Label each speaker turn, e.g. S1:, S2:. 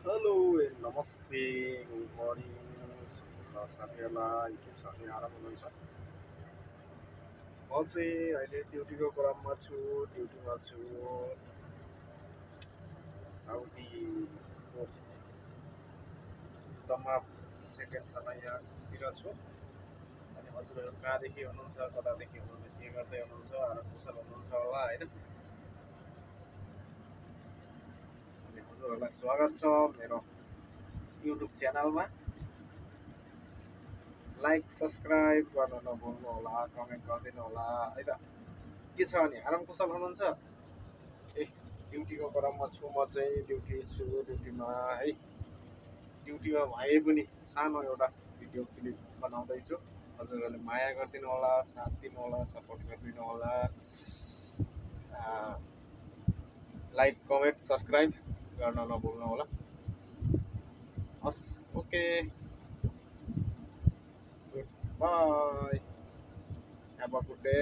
S1: Hello नमस्ते good morning साथीहरूलाई के छ अनि आराम हुनुहुन्छ। म चाहिँ अहिले ड्युटीको क्रममा छु। ड्युटीमा छु साउदीको दमाम सेकेन्ड समयतिर छु। अनि हजुरहरू कहाँदेखि हुनुहुन्छ, कतादेखि हुनुहुन्छ, के गर्दै हुनुहुन्छ, आराम कुशल हुनुहुन्छ होला होइन। अनि हजुरहरूलाई स्वागत छ मेरो युट्युब च्यानलमा। लाइक सब्सक्राइब गर्न नभुल्नु होला, कमेन्ट गरिदिनु होला है त। के छ अनि आराम कुशल हुनुहुन्छ? ए ड्युटीको क्रममा छु म चाहिँ, ड्युटीमा है। ड्युटीमा भए पनि सानो एउटा भिडियो क्लिप बनाउँदैछु। हजुरहरूले माया गरिदिनु होला, साथ दिनु होला, सपोर्ट गरिदिनु होला। लाइक कमेन्ट सब्सक्राइब गर्न नभुल्नु होला। हस् okay, good by, have a good day.